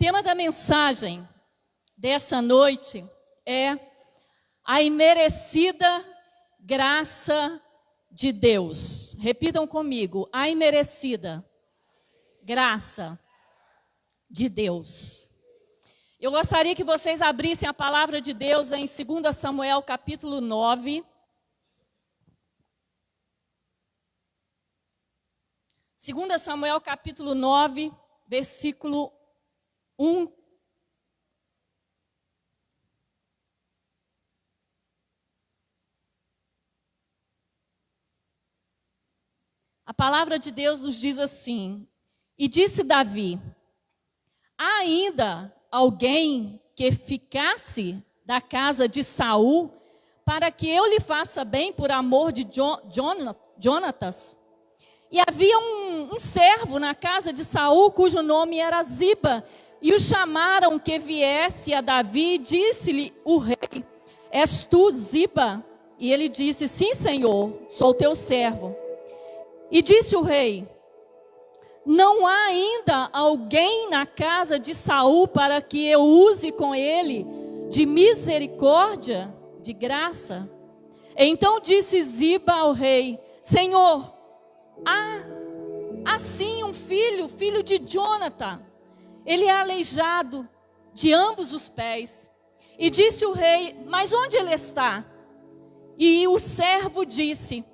tema da mensagem dessa noite é a imerecida graça de Deus. Repitam comigo, a imerecida graça de Deus. Eu gostaria que vocês abrissem a palavra de Deus em 2 Samuel capítulo 9. 2 Samuel capítulo 9, versículo 1. A palavra de Deus nos diz assim: E disse Davi: há ainda alguém que ficasse da casa de Saul, para que eu lhe faça bem por amor de Jonatas? E havia um servo na casa de Saul, cujo nome era Ziba, e o chamaram que viesse a Davi, e disse-lhe o rei: és tu Ziba? E ele disse: sim, senhor, sou teu servo. E disse o rei: não há ainda alguém na casa de Saul para que eu use com ele de misericórdia, de graça? Então disse Ziba ao rei: Senhor, há sim um filho de Jonatã. Ele é aleijado de ambos os pés. E disse o rei: mas onde ele está? E o servo disse: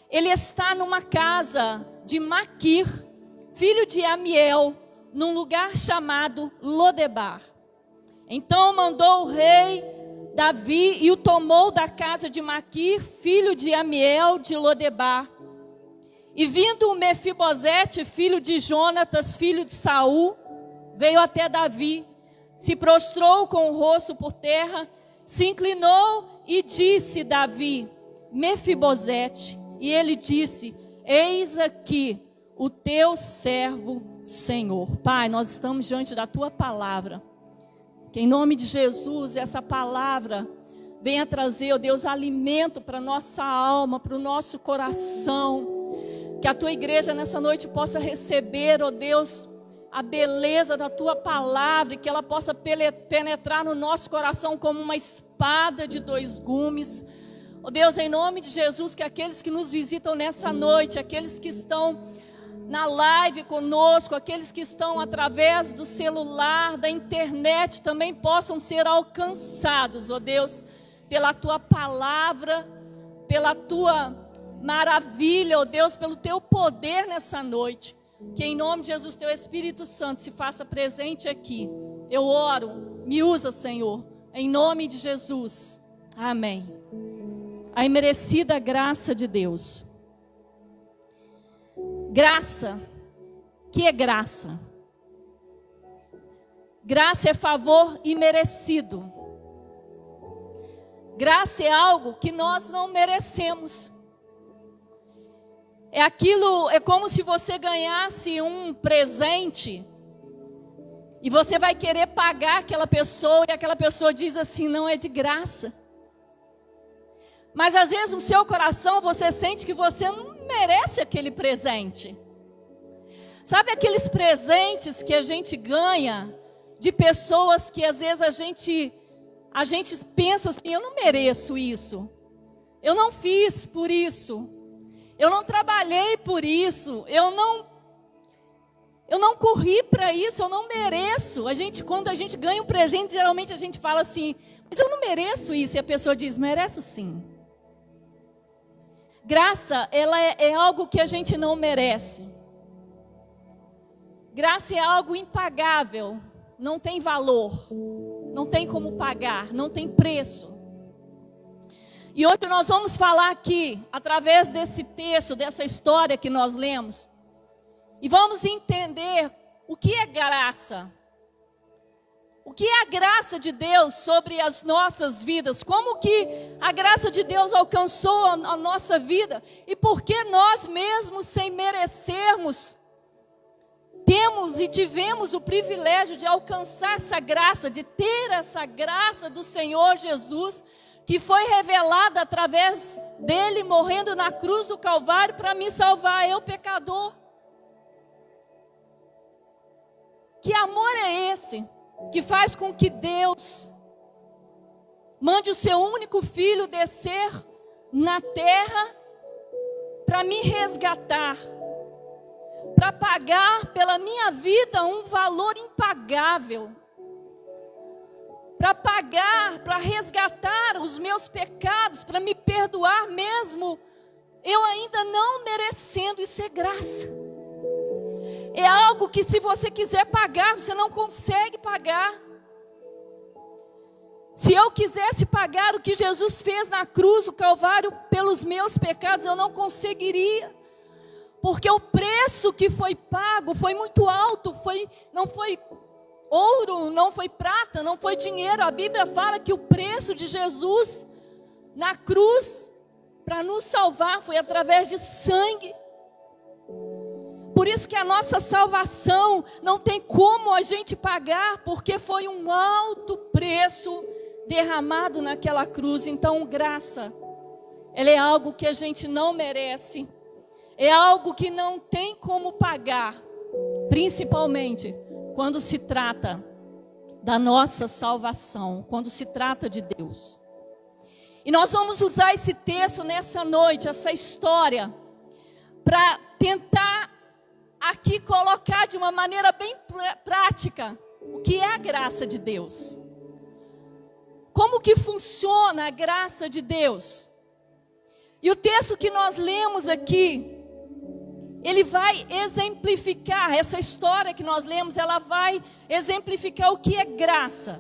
ele está numa casa de Maquir, filho de Amiel, num lugar chamado Lodebar. Então mandou o rei Davi e o tomou da casa de Maquir, filho de Amiel, de Lodebar. E vindo o Mefibosete, filho de Jonatas, filho de Saul, veio até Davi, se prostrou com o rosto por terra, se inclinou e disse Davi: Mefibosete. E ele disse: eis aqui o teu servo, Senhor. Pai, nós estamos diante da tua palavra. Que em nome de Jesus, essa palavra venha trazer, ó Deus, alimento para a nossa alma, para o nosso coração. Que a tua igreja nessa noite possa receber, ó Deus, a beleza da tua palavra, e que ela possa penetrar no nosso coração como uma espada de dois gumes. Ó Deus, em nome de Jesus, que aqueles que nos visitam nessa noite, aqueles que estão na live conosco, aqueles que estão através do celular, da internet, também possam ser alcançados, ó Deus, pela tua palavra, pela tua maravilha, ó Deus, pelo teu poder nessa noite. Que em nome de Jesus, teu Espírito Santo se faça presente aqui. Eu oro, me usa, Senhor, em nome de Jesus. Amém. A imerecida graça de Deus. Graça, que é graça? Graça é favor imerecido. Graça é algo que nós não merecemos. É como se você ganhasse um presente e você vai querer pagar aquela pessoa e aquela pessoa diz assim: não, é de graça. Mas às vezes no seu coração você sente que você não merece aquele presente. Sabe aqueles presentes que a gente ganha de pessoas que às vezes a gente pensa assim: eu não mereço isso. Eu não fiz por isso. Eu não trabalhei por isso. Eu não corri para isso. Eu não mereço. Quando a gente ganha um presente, geralmente a gente fala assim: mas eu não mereço isso. E a pessoa diz: merece sim. Graça, ela é algo que a gente não merece. Graça é algo impagável, não tem valor, não tem como pagar, não tem preço. E hoje nós vamos falar aqui, através desse texto, dessa história que nós lemos, e vamos entender o que é graça. O que é a graça de Deus sobre as nossas vidas? Como que a graça de Deus alcançou a nossa vida? E por que nós mesmos, sem merecermos, temos e tivemos o privilégio de alcançar essa graça, de ter essa graça do Senhor Jesus, que foi revelada através dele morrendo na cruz do Calvário para me salvar, eu pecador. Que amor é esse? que faz com que Deus mande o seu único filho descer na terra para me resgatar, para pagar pela minha vida um valor impagável, para pagar, para resgatar os meus pecados, para me perdoar mesmo eu ainda não merecendo. Isso é graça. É algo que, se você quiser pagar, você não consegue pagar. Se eu quisesse pagar o que Jesus fez na cruz, o Calvário, pelos meus pecados, eu não conseguiria. Porque o preço que foi pago foi muito alto, não foi ouro, não foi prata, não foi dinheiro. A Bíblia fala que o preço de Jesus na cruz, para nos salvar, foi através de sangue. Por isso que a nossa salvação não tem como a gente pagar, porque foi um alto preço derramado naquela cruz. Então, graça, ela é algo que a gente não merece, é algo que não tem como pagar, principalmente quando se trata da nossa salvação, quando se trata de Deus. E nós vamos usar esse texto nessa noite, essa história, para tentar aqui colocar de uma maneira bem prática o que é a graça de Deus. Como que funciona a graça de Deus? E o texto que nós lemos aqui, ele vai exemplificar, essa história que nós lemos, ela vai exemplificar o que é graça.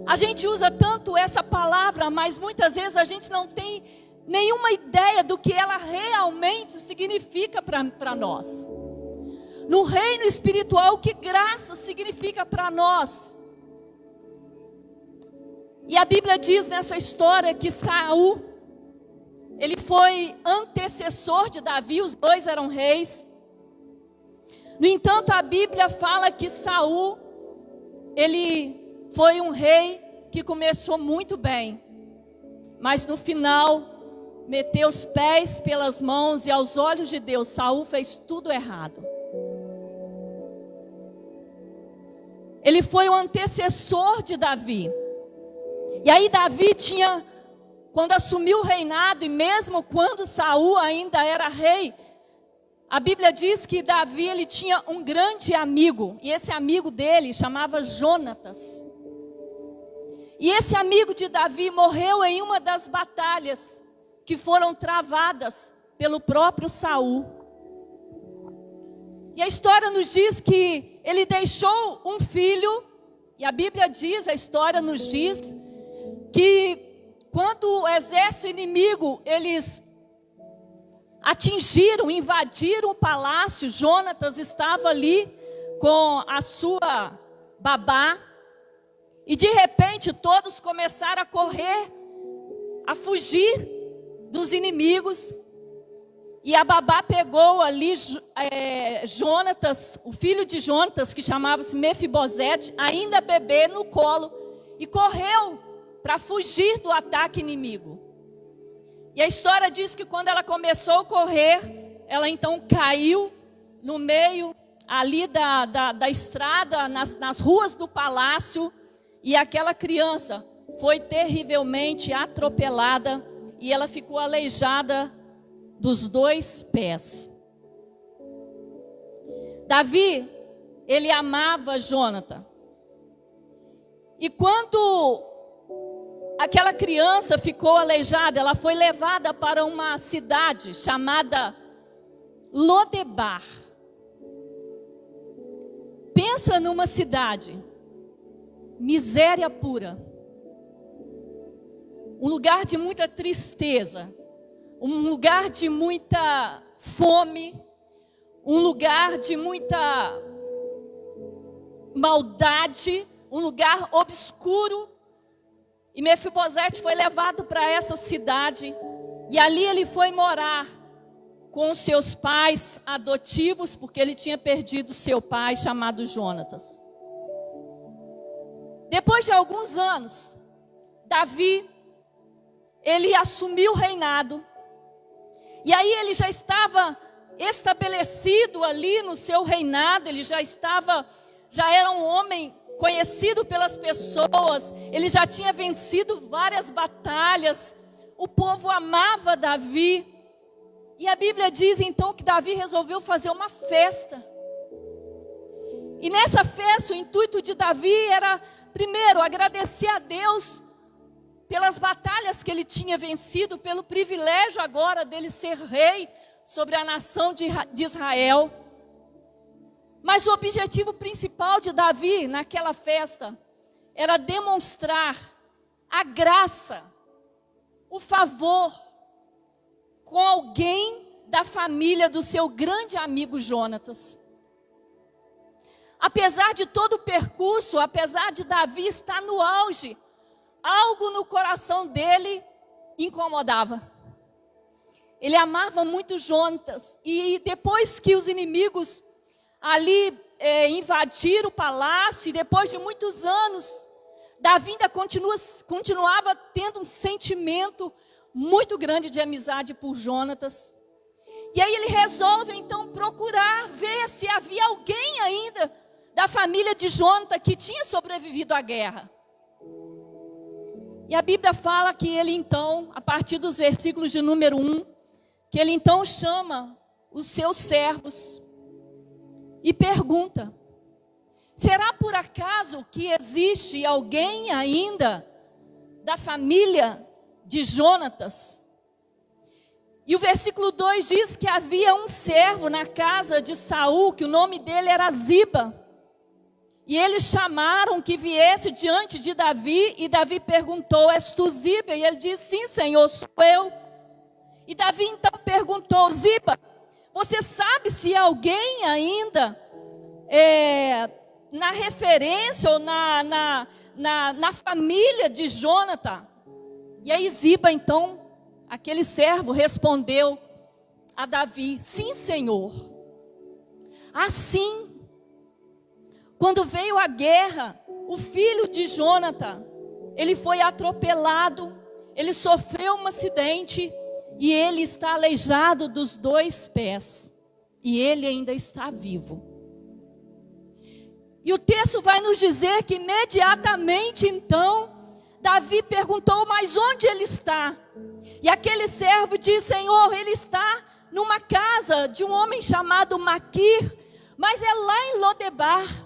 A gente usa tanto essa palavra, mas muitas vezes a gente não tem nenhuma ideia do que ela realmente significa para nós. No reino espiritual, o que graça significa para nós? E a Bíblia diz nessa história que Saul, ele foi antecessor de Davi, os dois eram reis. No entanto, a Bíblia fala que Saul, ele foi um rei que começou muito bem, mas no final meteu os pés pelas mãos, e aos olhos de Deus, Saul fez tudo errado. Ele foi o antecessor de Davi. E aí Davi tinha, quando assumiu o reinado, e mesmo quando Saul ainda era rei, a Bíblia diz que Davi, ele tinha um grande amigo, e esse amigo dele chamava Jonatas. E esse amigo de Davi morreu em uma das batalhas que foram travadas pelo próprio Saul. E a história nos diz que ele deixou um filho, e a Bíblia diz, a história nos diz, que quando o exército inimigo, eles atingiram, invadiram o palácio, Jonatas estava ali com a sua babá, e de repente todos começaram a correr, a fugir dos inimigos, e a babá pegou ali Jonatas, o filho de Jonatas, que chamava-se Mefibosete, ainda bebê, no colo, e correu para fugir do ataque inimigo. E a história diz que quando ela começou a correr, ela então caiu no meio ali da estrada, nas ruas do palácio, e aquela criança foi terrivelmente atropelada, e ela ficou aleijada dos 2 pés. Davi, ele amava Jonatã. E quando aquela criança ficou aleijada, ela foi levada para uma cidade chamada Lodebar. Pensa numa cidade, miséria pura, um lugar de muita tristeza, um lugar de muita fome, um lugar de muita maldade, um lugar obscuro. E Mefibosete foi levado para essa cidade, e ali ele foi morar com os seus pais adotivos, porque ele tinha perdido seu pai, chamado Jonatas. Depois de alguns anos, Davi, ele assumiu o reinado, e aí ele já estava estabelecido ali no seu reinado, ele já era um homem conhecido pelas pessoas, ele já tinha vencido várias batalhas, o povo amava Davi. E a Bíblia diz então que Davi resolveu fazer uma festa. E nessa festa o intuito de Davi era, primeiro, agradecer a Deus pelas batalhas que ele tinha vencido, pelo privilégio agora dele ser rei sobre a nação de Israel. Mas o objetivo principal de Davi naquela festa era demonstrar a graça, o favor com alguém da família do seu grande amigo Jonatas. Apesar de todo o percurso, apesar de Davi estar no auge, algo no coração dele incomodava. Ele amava muito Jonatas. E depois que os inimigos ali invadiram o palácio, e depois de muitos anos, Davi ainda continuava tendo um sentimento muito grande de amizade por Jonatas. E aí ele resolve então procurar ver se havia alguém ainda da família de Jonatas que tinha sobrevivido à guerra. E a Bíblia fala que ele então, a partir dos versículos de número 1, que ele então chama os seus servos e pergunta: será por acaso que existe alguém ainda da família de Jonatas? E o versículo 2 diz que havia um servo na casa de Saul, que o nome dele era Ziba. E eles chamaram que viesse diante de Davi, e Davi perguntou: és tu Ziba? E ele disse: sim, Senhor, sou eu. E Davi então perguntou: Ziba, você sabe se alguém ainda na referência ou na família de Jonatas? E aí Ziba então, aquele servo, respondeu a Davi: sim, Senhor. Assim, quando veio a guerra, o filho de Jonatas, ele foi atropelado, ele sofreu um acidente, e ele está aleijado dos 2 pés, e ele ainda está vivo. E o texto vai nos dizer que imediatamente então, Davi perguntou: mas onde ele está? E aquele servo disse: Senhor, ele está numa casa de um homem chamado Maquir, mas é lá em Lodebar.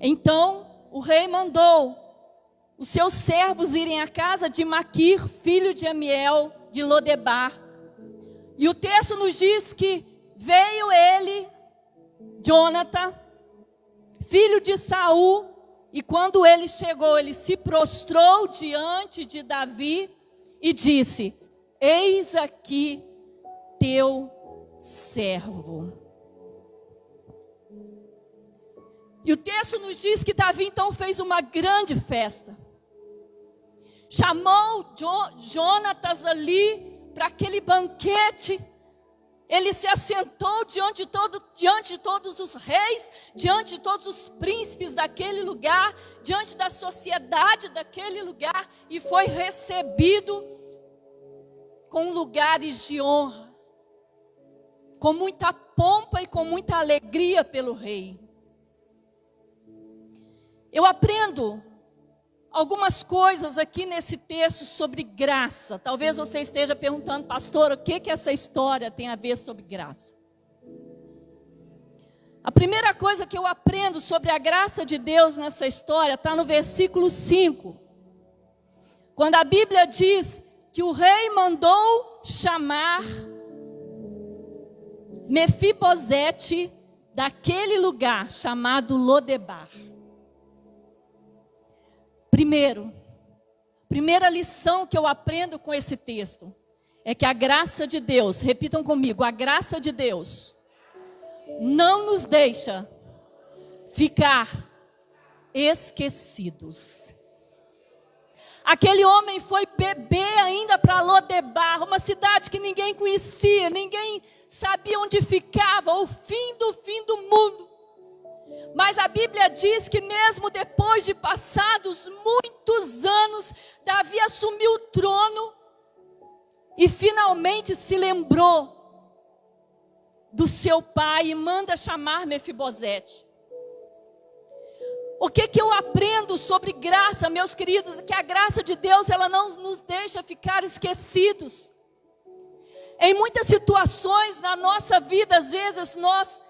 Então o rei mandou os seus servos irem à casa de Maquir, filho de Amiel, de Lodebar. E o texto nos diz que veio ele, Jonatas, filho de Saul, e quando ele chegou, ele se prostrou diante de Davi e disse: eis aqui teu servo. E o texto nos diz que Davi então fez uma grande festa. Chamou Jonatas ali para aquele banquete. Ele se assentou diante de todos os reis, diante de todos os príncipes daquele lugar, diante da sociedade daquele lugar, e foi recebido com lugares de honra, com muita pompa e com muita alegria pelo rei. Eu aprendo algumas coisas aqui nesse texto sobre graça. Talvez você esteja perguntando: pastor, o que essa história tem a ver sobre graça? A primeira coisa que eu aprendo sobre a graça de Deus nessa história está no versículo 5. Quando a Bíblia diz que o rei mandou chamar Mefibosete daquele lugar chamado Lodebar. Primeira lição que eu aprendo com esse texto é que a graça de Deus, repitam comigo, a graça de Deus não nos deixa ficar esquecidos. Aquele homem foi beber ainda para Lodebar, uma cidade que ninguém conhecia, ninguém sabia onde ficava, o fim do mundo. Mas a Bíblia diz que mesmo depois de passados muitos anos, Davi assumiu o trono e finalmente se lembrou do seu pai e manda chamar Mefibosete. O que eu aprendo sobre graça, meus queridos? Que a graça de Deus, ela não nos deixa ficar esquecidos. Em muitas situações na nossa vida, às vezes nós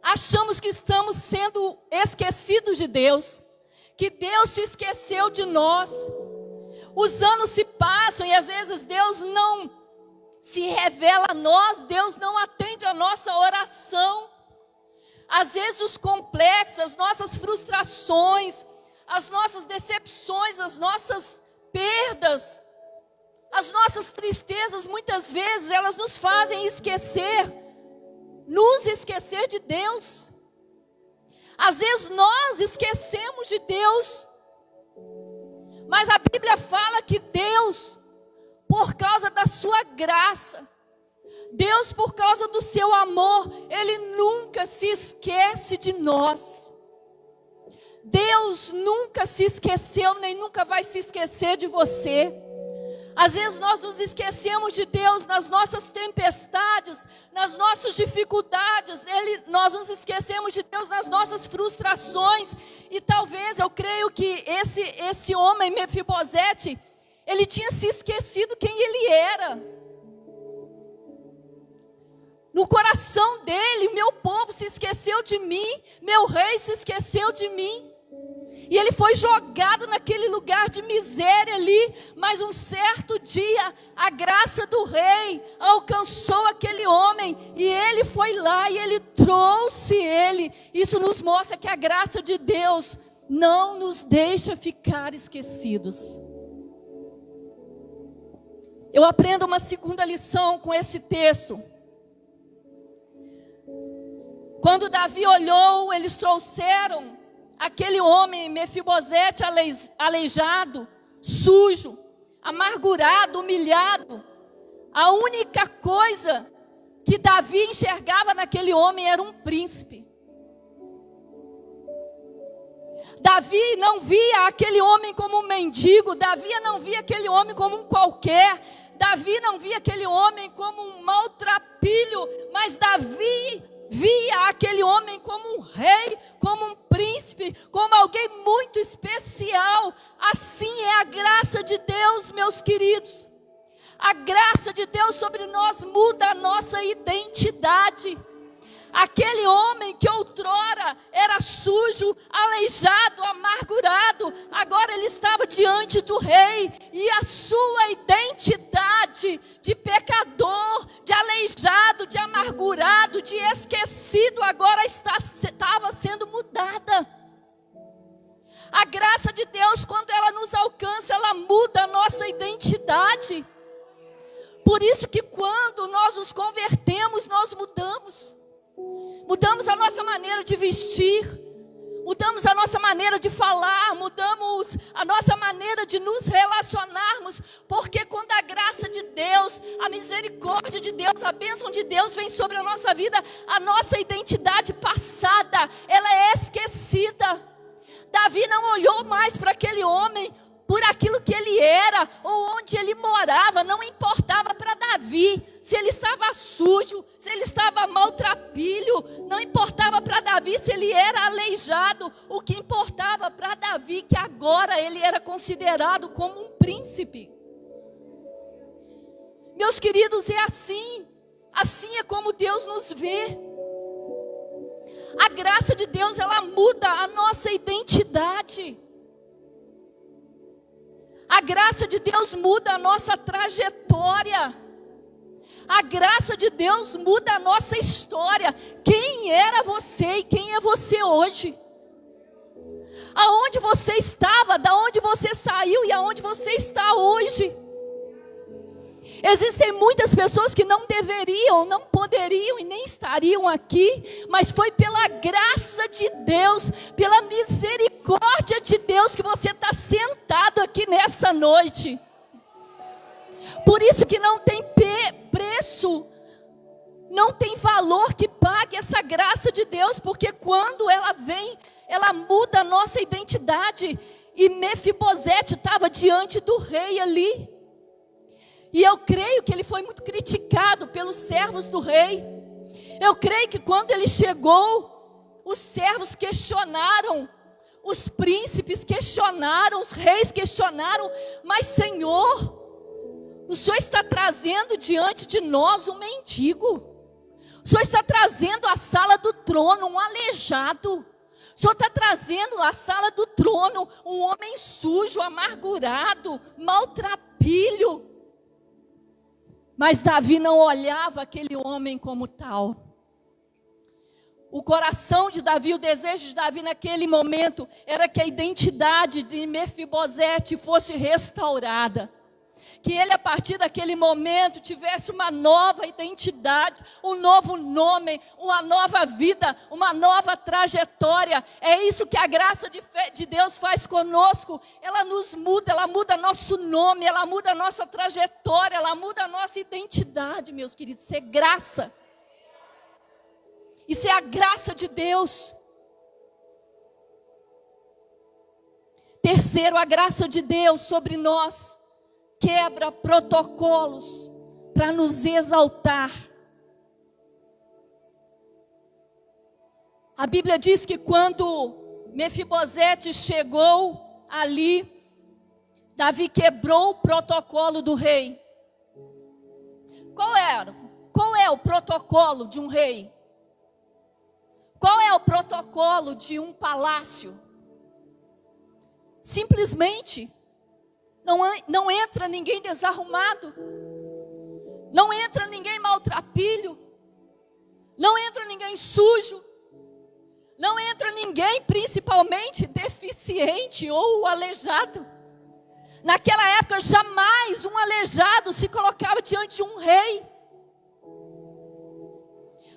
achamos que estamos sendo esquecidos de Deus, que Deus se esqueceu de nós. Os anos se passam e às vezes Deus não se revela a nós, Deus não atende a nossa oração. Às vezes os complexos, as nossas frustrações, as nossas decepções, as nossas perdas, as nossas tristezas, muitas vezes elas nos fazem nos esquecer de Deus. Às vezes nós esquecemos de Deus, mas a Bíblia fala que Deus, por causa da sua graça, Deus, por causa do seu amor, Ele nunca se esquece de nós. Deus nunca se esqueceu, nem nunca vai se esquecer de você. Às vezes nós nos esquecemos de Deus nas nossas tempestades, nas nossas dificuldades. Nós nos esquecemos de Deus nas nossas frustrações. E talvez, eu creio que esse homem, Mefibosete, ele tinha se esquecido quem ele era. No coração dele, meu povo se esqueceu de mim, meu rei se esqueceu de mim. E ele foi jogado naquele lugar de miséria ali. Mas um certo dia, a graça do rei alcançou aquele homem. E ele foi lá e ele trouxe ele. Isso nos mostra que a graça de Deus não nos deixa ficar esquecidos. Eu aprendo uma segunda lição com esse texto. Quando Davi olhou, eles trouxeram aquele homem, Mefibosete, aleijado, sujo, amargurado, humilhado. A única coisa que Davi enxergava naquele homem era um príncipe. Davi não via aquele homem como um mendigo, Davi não via aquele homem como um qualquer, Davi não via aquele homem como um maltrapilho, mas Davi via aquele homem como um rei, como um príncipe, como alguém muito especial. Assim é a graça de Deus, meus queridos. A graça de Deus sobre nós muda a nossa identidade. Aquele homem que outrora era sujo, aleijado, amargurado, agora ele estava diante do rei, e a sua identidade de pecador, de aleijado, de amargurado, de esquecido, agora estava sendo mudada. A graça de Deus, quando ela nos alcança, ela muda a nossa identidade. Por isso que quando nós nos convertemos, nós mudamos. Mudamos a nossa maneira de vestir, mudamos a nossa maneira de falar, mudamos a nossa maneira de nos relacionarmos, porque quando a graça de Deus, a misericórdia de Deus, a bênção de Deus vem sobre a nossa vida, a nossa identidade passada, ela é esquecida. Davi não olhou mais para aquele homem por aquilo que ele era, ou onde ele morava. Não importava para Davi se ele estava sujo, se ele estava maltrapilho, não importava para Davi se ele era aleijado. O que importava para Davi, que agora ele era considerado como um príncipe. Meus queridos, é assim é como Deus nos vê. A graça de Deus, ela muda a nossa identidade. A graça de Deus muda a nossa trajetória. A graça de Deus muda a nossa história. Quem era você e quem é você hoje? Aonde você estava, da onde você saiu e aonde você está hoje? Existem muitas pessoas que não deveriam, não poderiam e nem estariam aqui, mas foi pela graça de Deus, pela misericórdia de Deus que você está sentado aqui nessa noite. Por isso que não tem preço, não tem valor que pague essa graça de Deus, porque quando ela vem, ela muda a nossa identidade. E Mefibosete estava diante do rei ali. E eu creio que ele foi muito criticado pelos servos do rei. Eu creio que quando ele chegou, os servos questionaram Os príncipes questionaram, os reis questionaram, mas Senhor, o Senhor está trazendo diante de nós um mendigo. O Senhor está trazendo à sala do trono um aleijado. O Senhor está trazendo à sala do trono um homem sujo, amargurado, maltrapilho. Mas Davi não olhava aquele homem como tal. O coração de Davi, o desejo de Davi naquele momento era que a identidade de Mefibosete fosse restaurada. Que ele, a partir daquele momento, tivesse uma nova identidade, um novo nome, uma nova vida, uma nova trajetória. É isso que a graça de Deus faz conosco. Ela nos muda, ela muda nosso nome, ela muda a nossa trajetória, ela muda a nossa identidade, meus queridos. Isso é graça. Isso é a graça de Deus. Terceiro, a graça de Deus sobre nós quebra protocolos para nos exaltar. A Bíblia diz que quando Mefibosete chegou ali, Davi quebrou o protocolo do rei. Qual é o protocolo de um rei? Qual é o protocolo de um palácio? Simplesmente não entra ninguém desarrumado, não entra ninguém maltrapilho, não entra ninguém sujo, não entra ninguém principalmente deficiente ou aleijado. Naquela época jamais um aleijado se colocava diante de um rei.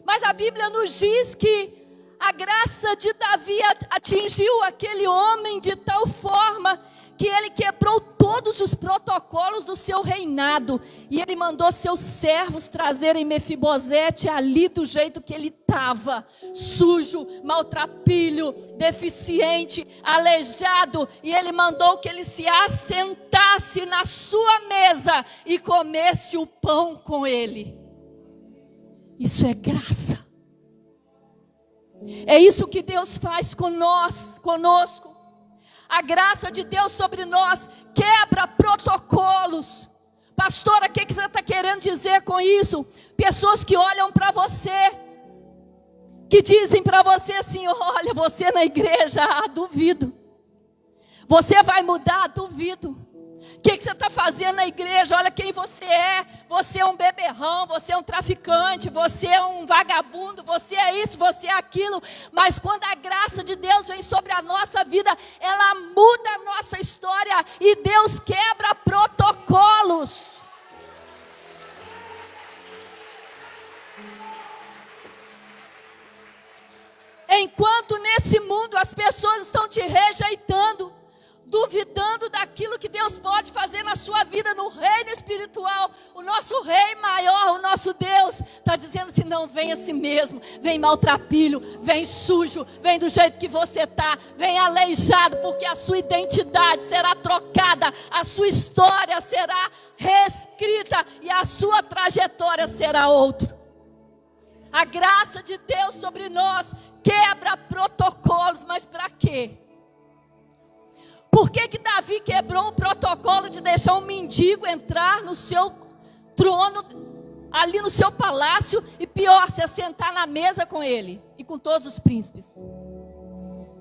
Mas a Bíblia nos diz que a graça de Davi atingiu aquele homem de tal forma que ele quebrou todos os protocolos do seu reinado. E ele mandou seus servos trazerem Mefibosete ali do jeito que ele estava. Sujo, maltrapilho, deficiente, aleijado. E ele mandou que ele se assentasse na sua mesa e comesse o pão com ele. Isso é graça. É isso que Deus faz conosco. A graça de Deus sobre nós quebra protocolos. Pastora, o que você está querendo dizer com isso? Pessoas que olham para você, que dizem para você assim: olha, você na igreja, duvido. Você vai mudar, duvido. O que você está fazendo na igreja? Olha quem você é. Você é um beberrão, você é um traficante, você é um vagabundo, você é isso, você é aquilo. Mas quando a graça de Deus vem sobre a nossa vida, ela muda a nossa história e Deus quebra protocolos. Enquanto nesse mundo as pessoas estão te rejeitando, duvidando daquilo que Deus pode fazer na sua vida no reino espiritual, o nosso rei maior, o nosso Deus, está dizendo assim: não, vem assim mesmo, vem maltrapilho, vem sujo, vem do jeito que você está, vem aleijado, porque a sua identidade será trocada, a sua história será reescrita e a sua trajetória será outra. A graça de Deus sobre nós quebra protocolos, mas para quê? Por que Davi quebrou o protocolo de deixar um mendigo entrar no seu trono, ali no seu palácio, e pior, se assentar na mesa com ele e com todos os príncipes?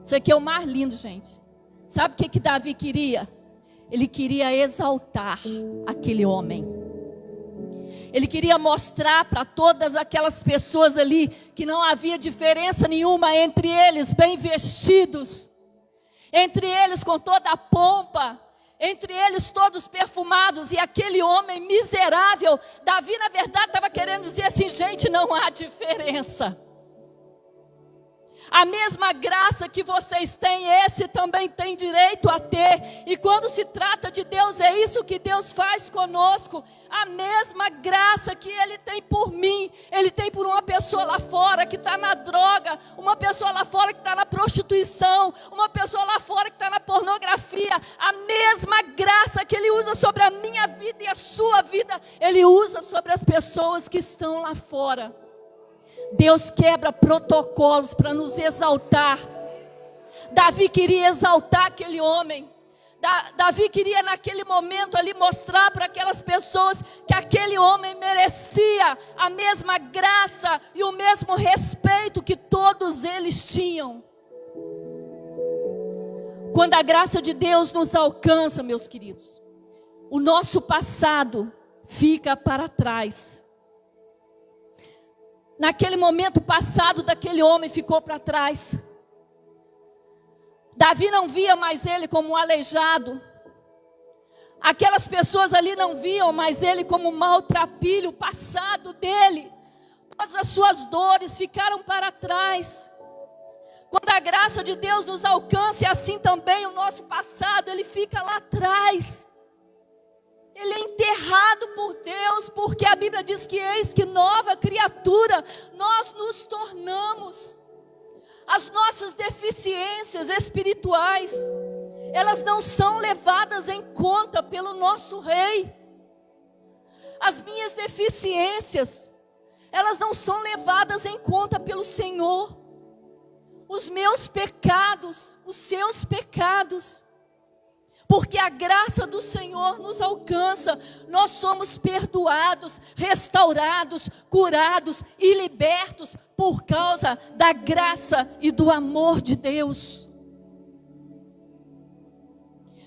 Isso aqui é o mais lindo, gente. Sabe o que Davi queria? Ele queria exaltar aquele homem. Ele queria mostrar para todas aquelas pessoas ali que não havia diferença nenhuma entre eles, bem vestidos, entre eles com toda a pompa, entre eles todos perfumados, e aquele homem miserável. Davi na verdade estava querendo dizer assim: gente, não há diferença. A mesma graça que vocês têm, esse também tem direito a ter. E quando se trata de Deus, é isso que Deus faz conosco. A mesma graça que Ele tem por mim, Ele tem por uma pessoa lá fora que está na droga, uma pessoa lá fora que está na prostituição, uma pessoa lá fora que está na pornografia. A mesma graça que Ele usa sobre a minha vida e a sua vida, Ele usa sobre as pessoas que estão lá fora. Deus quebra protocolos para nos exaltar. Davi queria exaltar aquele homem. Davi queria naquele momento ali mostrar para aquelas pessoas que aquele homem merecia a mesma graça e o mesmo respeito que todos eles tinham. Quando a graça de Deus nos alcança, meus queridos, o nosso passado fica para trás. Naquele momento, o passado daquele homem ficou para trás. Davi não via mais ele como um aleijado. Aquelas pessoas ali não viam mais ele como um maltrapilho. O passado dele, todas as suas dores ficaram para trás. Quando a graça de Deus nos alcança, e assim também o nosso passado, ele fica lá atrás. Ele é enterrado por Deus, porque a Bíblia diz que eis que nova criatura nós nos tornamos. As nossas deficiências espirituais, elas não são levadas em conta pelo nosso Rei. As minhas deficiências, elas não são levadas em conta pelo Senhor. Os meus pecados, os seus pecados, porque a graça do Senhor nos alcança, nós somos perdoados, restaurados, curados e libertos por causa da graça e do amor de Deus.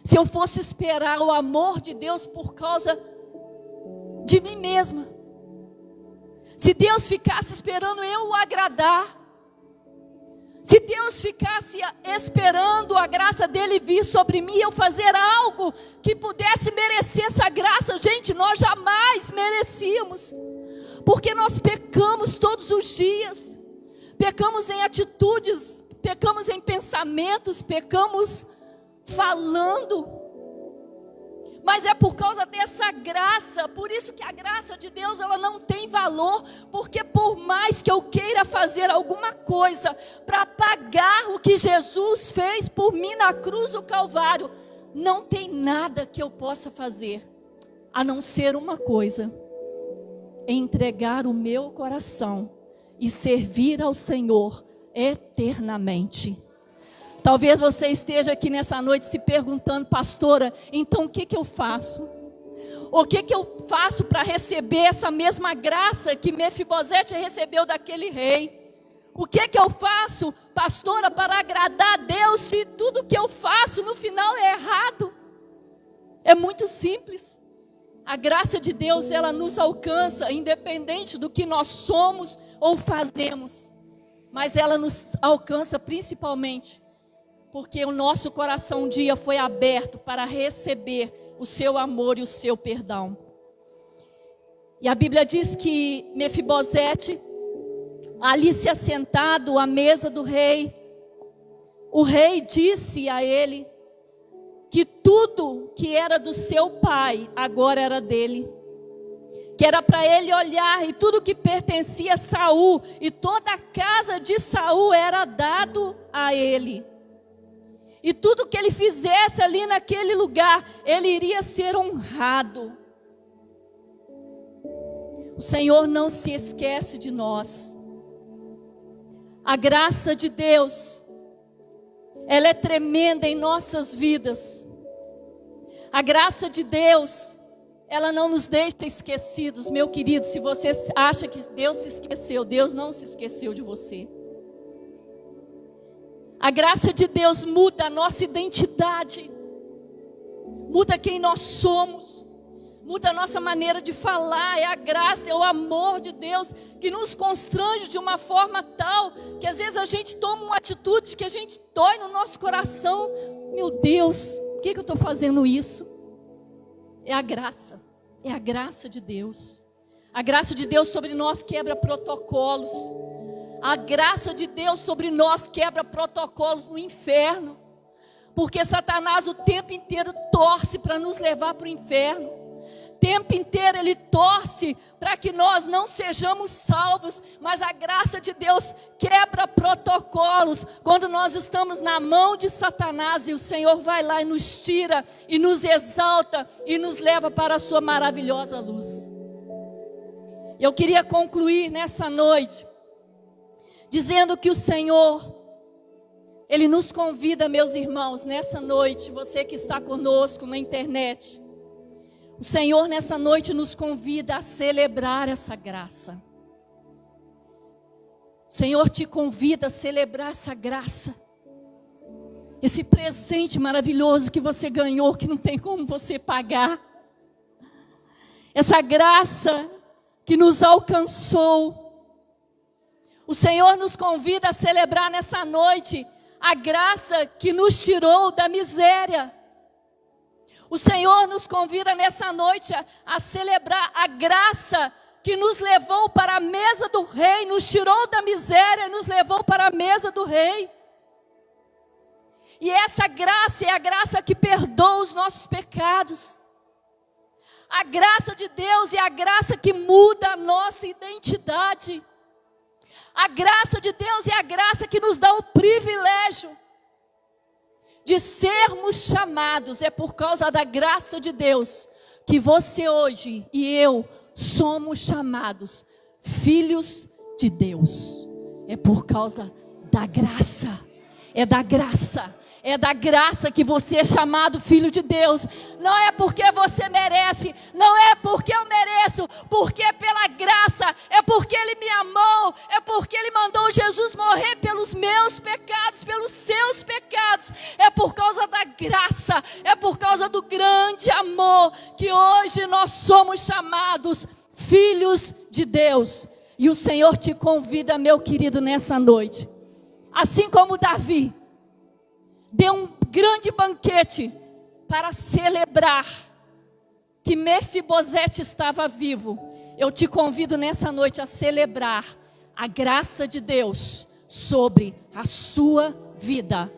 Se eu fosse esperar o amor de Deus por causa de mim mesma, se Deus ficasse esperando eu o agradar, se Deus ficasse esperando a graça dele vir sobre mim, eu fazer algo que pudesse merecer essa graça, gente, nós jamais merecíamos, porque nós pecamos todos os dias, pecamos em atitudes, pecamos em pensamentos, pecamos falando, mas é por causa dessa graça, por isso que a graça de Deus, ela não tem valor, porque por mais que eu queira fazer alguma coisa para pagar o que Jesus fez por mim na cruz do Calvário, não tem nada que eu possa fazer, a não ser uma coisa, entregar o meu coração e servir ao Senhor eternamente. Talvez você esteja aqui nessa noite se perguntando, pastora, então o que eu faço? O que eu faço para receber essa mesma graça que Mefibosete recebeu daquele rei? O que eu faço, pastora, para agradar a Deus, se tudo que eu faço no final é errado? É muito simples. A graça de Deus, ela nos alcança, independente do que nós somos ou fazemos. Mas ela nos alcança principalmente porque o nosso coração um dia foi aberto para receber o seu amor e o seu perdão. E a Bíblia diz que Mefibosete, ali se assentado à mesa do rei, o rei disse a ele que tudo que era do seu pai agora era dele. Que era para ele olhar e tudo que pertencia a Saul e toda a casa de Saul era dado a ele. E tudo que ele fizesse ali naquele lugar, ele iria ser honrado. O Senhor não se esquece de nós. A graça de Deus, ela é tremenda em nossas vidas. A graça de Deus, ela não nos deixa esquecidos, meu querido. Se você acha que Deus se esqueceu, Deus não se esqueceu de você. A graça de Deus muda a nossa identidade, muda quem nós somos, muda a nossa maneira de falar. É a graça, é o amor de Deus que nos constrange de uma forma tal que às vezes a gente toma uma atitude que a gente dói no nosso coração. Meu Deus, por que eu estou fazendo isso? É a graça de Deus. A graça de Deus sobre nós quebra protocolos. A graça de Deus sobre nós quebra protocolos no inferno. Porque Satanás o tempo inteiro torce para nos levar para o inferno. O tempo inteiro ele torce para que nós não sejamos salvos. Mas a graça de Deus quebra protocolos quando nós estamos na mão de Satanás. E o Senhor vai lá e nos tira e nos exalta e nos leva para a sua maravilhosa luz. Eu queria concluir nessa noite dizendo que o Senhor Ele nos convida, meus irmãos, nessa noite, você que está conosco na internet. O Senhor nessa noite nos convida a celebrar essa graça. O Senhor te convida a celebrar essa graça. Esse presente maravilhoso que você ganhou, que não tem como você pagar. Essa graça que nos alcançou. O Senhor nos convida a celebrar nessa noite a graça que nos tirou da miséria. O Senhor nos convida nessa noite a celebrar a graça que nos levou para a mesa do Rei, nos tirou da miséria e nos levou para a mesa do Rei. E essa graça é a graça que perdoa os nossos pecados. A graça de Deus é a graça que muda a nossa identidade. A graça de Deus é a graça que nos dá o privilégio de sermos chamados. É por causa da graça de Deus que você hoje e eu somos chamados filhos de Deus. É por causa da graça. É da graça. É da graça que você é chamado filho de Deus. Não é porque você merece, não é porque eu mereço, porque é pela graça, é porque Ele me amou, é porque Ele mandou Jesus morrer pelos meus pecados, pelos seus pecados. É por causa da graça, é por causa do grande amor que hoje nós somos chamados filhos de Deus. E o Senhor te convida, meu querido, nessa noite. Assim como Davi deu um grande banquete para celebrar que Mefibosete estava vivo. Eu te convido nessa noite a celebrar a graça de Deus sobre a sua vida.